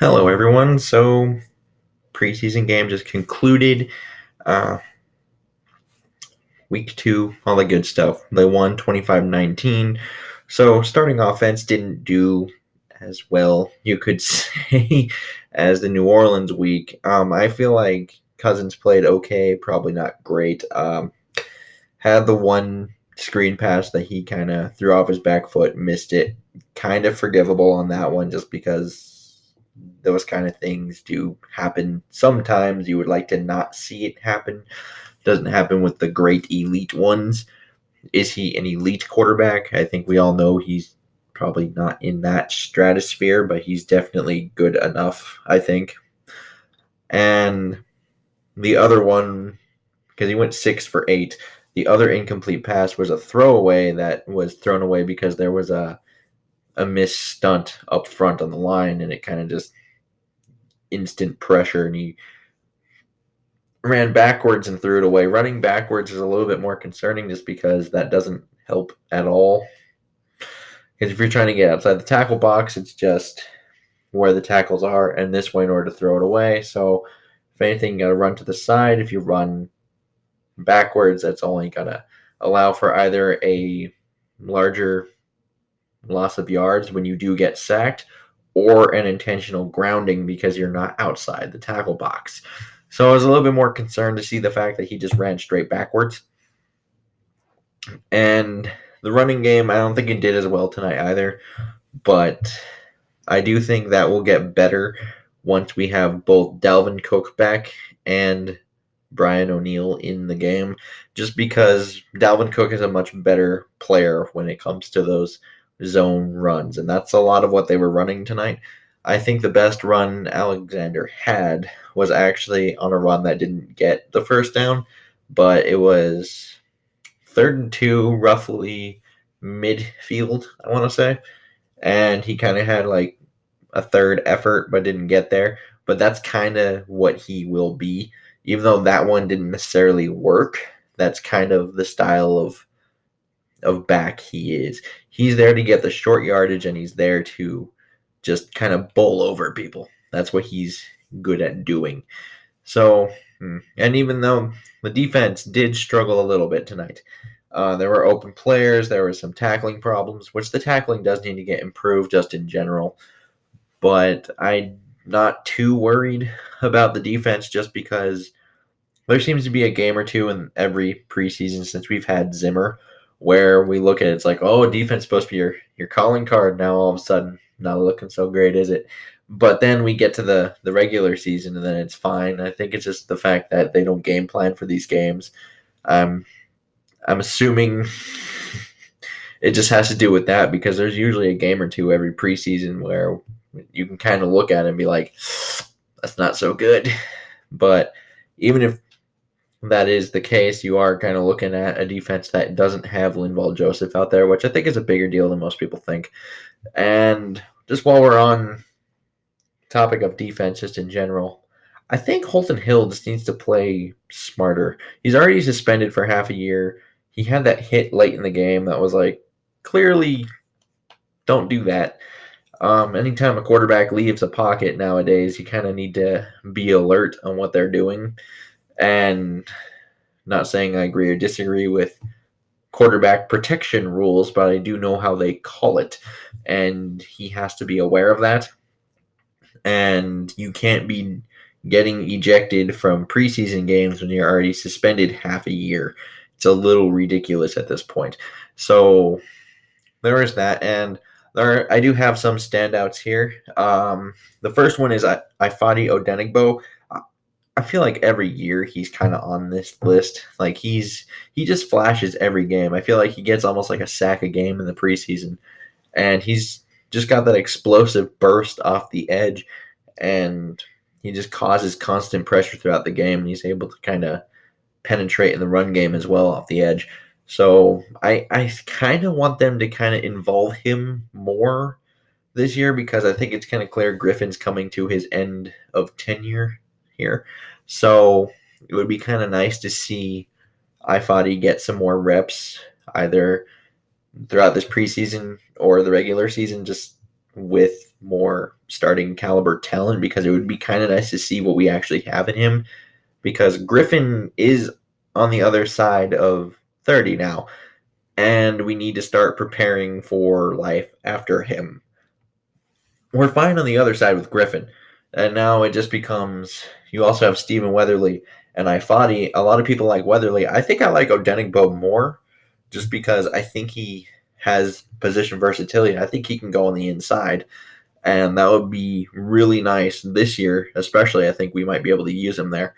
Hello, everyone. So, preseason game just concluded. Uh, week two, all the good stuff. They won 25-19. So, starting offense didn't do as well, you could say, as the New Orleans week. I feel like Cousins played okay, probably not great. Had the one screen pass that he kind of threw off his back foot, missed it. Kind of forgivable on that one just because those kind of things do happen. Sometimes you would like to not see it happen. Doesn't happen with the great elite ones. Is he an elite quarterback? I think we all know he's probably not in that stratosphere, but he's definitely good enough, I think. And the other one, because he went 6 for 8, the other incomplete pass was a throwaway that was thrown away because there was a missed stunt up front on the line, and it kind of just instant pressure, and he ran backwards and threw it away. Running backwards is a little bit more concerning just because that doesn't help at all. Because if you're trying to get outside the tackle box, it's just where the tackles are, and this way in order to throw it away. So if anything, you got to run to the side. If you run backwards, that's only going to allow for either a larger loss of yards when you do get sacked or an intentional grounding because you're not outside the tackle box. So I was a little bit more concerned to see the fact that he just ran straight backwards. And the running game, I don't think it did as well tonight either. But I do think that will get better once we have both Dalvin Cook back and Brian O'Neill in the game, just because Dalvin Cook is a much better player when it comes to those zone runs, and that's a lot of what they were running tonight. I think the best run Alexander had was actually on a run that didn't get the first down, but it was 3rd and 2, roughly midfield, I want to say, and he kind of had like a third effort but didn't get there. But that's kind of what he will be. Even though that one didn't necessarily work, that's kind of the style of back he is. He's there to get the short yardage and he's there to just kind of bowl over people. That's what he's good at doing. So, and even though the defense did struggle a little bit tonight, there were open players, there were some tackling problems, which the tackling does need to get improved just in general. But I'm not too worried about the defense just because there seems to be a game or two in every preseason since we've had Zimmer where we look at it, it's like, oh, defense is supposed to be your calling card. Now all of a sudden, not looking so great, is it? But then we get to the regular season and then it's fine. I think it's just the fact that they don't game plan for these games. I'm assuming it just has to do with that because there's usually a game or two every preseason where you can kind of look at it and be like, that's not so good. But even if that is the case, you are kind of looking at a defense that doesn't have Linval Joseph out there, which I think is a bigger deal than most people think. And just while we're on topic of defense, just in general, I think Holton Hill just needs to play smarter. He's already suspended for half a year. He had that hit late in the game that was like, clearly don't do that. Anytime a quarterback leaves a pocket nowadays, you kind of need to be alert on what they're doing. And not saying I agree or disagree with quarterback protection rules, but I do know how they call it. And he has to be aware of that. And you can't be getting ejected from preseason games when you're already suspended half a year. It's a little ridiculous at this point. So there is that. And I do have some standouts here. The first one is Ifeadi Odenigbo. I feel like every year he's kind of on this list. Like he just flashes every game. I feel like he gets almost like a sack a game in the preseason, and he's just got that explosive burst off the edge, and he just causes constant pressure throughout the game. And he's able to kind of penetrate in the run game as well off the edge. So I kind of want them to kind of involve him more this year because I think it's kind of clear Griffin's coming to his end of tenure here. So it would be kind of nice to see Ifeadi get some more reps either throughout this preseason or the regular season just with more starting caliber talent, because it would be kind of nice to see what we actually have in him, because Griffin is on the other side of 30 now, and we need to start preparing for life after him. We're fine on the other side with Griffin, and now it just becomes, you also have Stephen Weatherly and Ifadi. A lot of people like Weatherly. I think I like Odenigbo more, just because I think he has position versatility. I think he can go on the inside, and that would be really nice this year, especially. I think we might be able to use him there.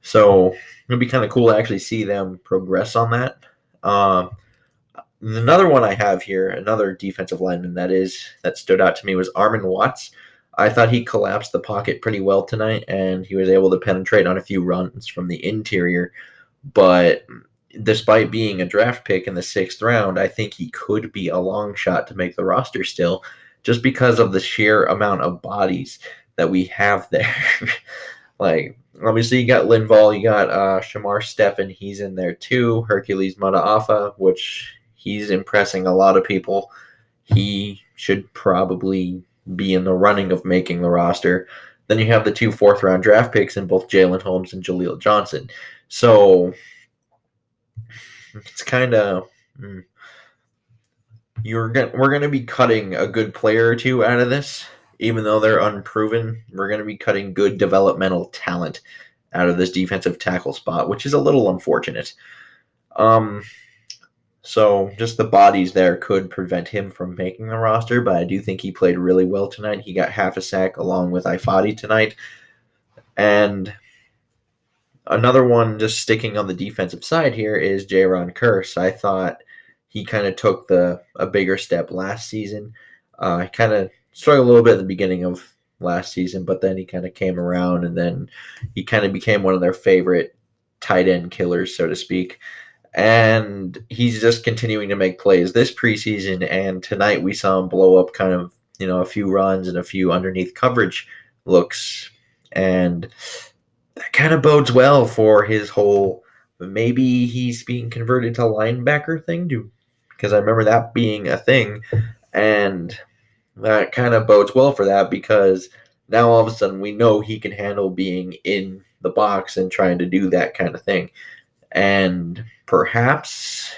So it'd be kind of cool to actually see them progress on that. Um, Another one I have here, another defensive lineman that stood out to me was Armin Watts. I thought he collapsed the pocket pretty well tonight, and he was able to penetrate on a few runs from the interior. But despite being a draft pick in the 6th round, I think he could be a long shot to make the roster still, just because of the sheer amount of bodies that we have there. Like, obviously, you got Linval, you got Shamar Steffen, he's in there too. Hercules Mataafa, which he's impressing a lot of people. He should probably be in the running of making the roster. Then you have the 2 4th-round draft picks in both Jalen Holmes and Jaleel Johnson. So it's kind of we're going to be cutting a good player or two out of this, even though they're unproven. We're going to be cutting good developmental talent out of this defensive tackle spot, which is a little unfortunate. So just the bodies there could prevent him from making the roster, but I do think he played really well tonight. He got half a sack along with Ifadi tonight. And another one, just sticking on the defensive side here, is Jaron Curse. I thought he kind of took a bigger step last season. He kind of struggled a little bit at the beginning of last season, but then he kind of came around, and then he kind of became one of their favorite tight end killers, so to speak. And he's just continuing to make plays this preseason, and tonight we saw him blow up kind of, a few runs and a few underneath coverage looks, and that kind of bodes well for his whole, maybe he's being converted to linebacker thing, because I remember that being a thing, and that kind of bodes well for that, because now all of a sudden we know he can handle being in the box and trying to do that kind of thing. And perhaps,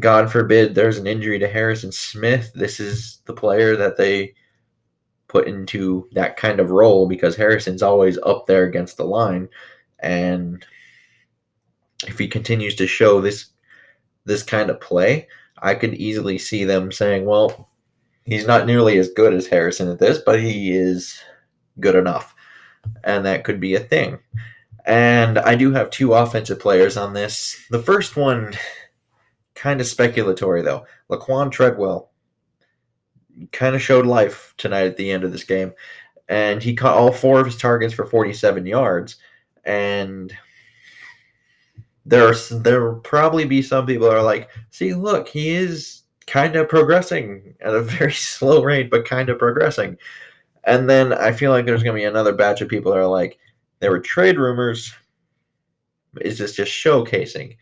God forbid, there's an injury to Harrison Smith, this is the player that they put into that kind of role, because Harrison's always up there against the line. And if he continues to show this kind of play, I could easily see them saying, well, he's not nearly as good as Harrison at this, but he is good enough. And that could be a thing. And I do have 2 offensive players on this. The first one, kind of speculatory, though. Laquan Treadwell kind of showed life tonight at the end of this game. And he caught all 4 of his targets for 47 yards. And there will probably be some people that are like, see, look, he is kind of progressing at a very slow rate, but kind of progressing. And then I feel like there's going to be another batch of people that are like, there were trade rumors. Is this just showcasing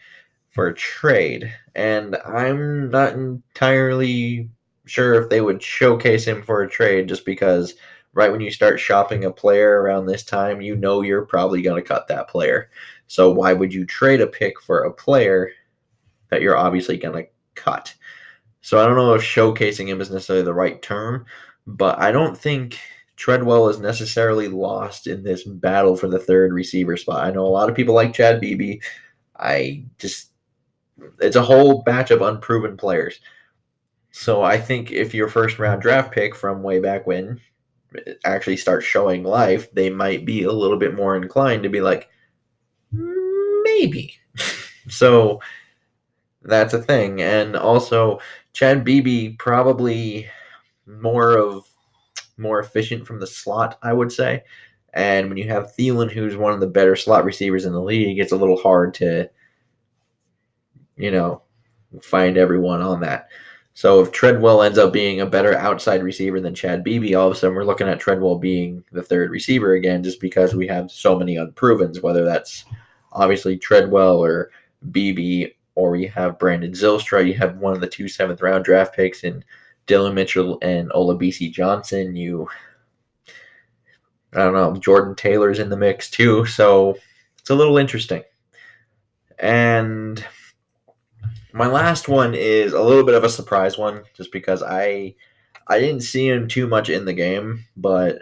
for a trade? And I'm not entirely sure if they would showcase him for a trade, just because right when you start shopping a player around this time, you're probably going to cut that player. So why would you trade a pick for a player that you're obviously going to cut? So I don't know if showcasing him is necessarily the right term, but I don't think Treadwell is necessarily lost in this battle for the 3rd receiver spot. I know a lot of people like Chad Beebe. It's a whole batch of unproven players. So I think if your 1st-round draft pick from way back when actually starts showing life, they might be a little bit more inclined to be like, maybe. So that's a thing. And also, Chad Beebe probably more efficient from the slot, I would say. And when you have Thielen, who's one of the better slot receivers in the league, it's a little hard to, find everyone on that. So if Treadwell ends up being a better outside receiver than Chad Beebe, all of a sudden we're looking at Treadwell being the 3rd receiver again, just because we have so many unprovens, whether that's obviously Treadwell or Beebe, or you have Brandon Zylstra. You have one of the 2 7th-round draft picks in Dylan Mitchell and Olabisi Johnson. I don't know, Jordan Taylor's in the mix too, so it's a little interesting. And my last one is a little bit of a surprise one, just because I didn't see him too much in the game, but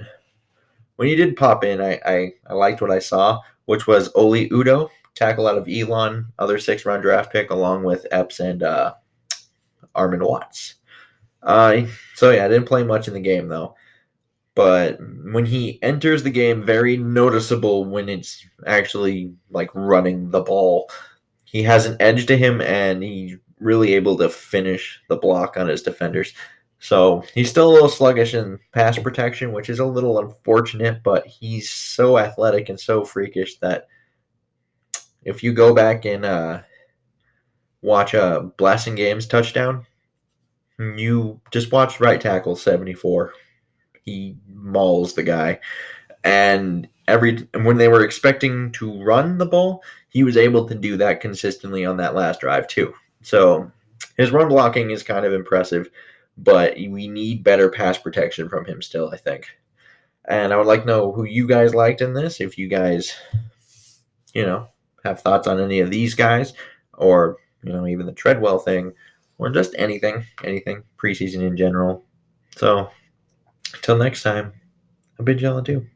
when he did pop in, I liked what I saw, which was Oli Udo, tackle out of Elon, other 6th-round draft pick, along with Epps and Armin Watts. So yeah, I didn't play much in the game though. But when he enters the game, very noticeable when it's actually like running the ball. He has an edge to him, and he's really able to finish the block on his defenders. So he's still a little sluggish in pass protection, which is a little unfortunate, but he's so athletic and so freakish that if you go back and watch a Blasting Games touchdown, you just watch right tackle 74. He mauls the guy. And when they were expecting to run the ball, he was able to do that consistently on that last drive too. So his run blocking is kind of impressive, but we need better pass protection from him still, I think. And I would like to know who you guys liked in this. If you guys, have thoughts on any of these guys, or even the Treadwell thing, or just anything preseason in general. So until next time, I bid y'all adieu.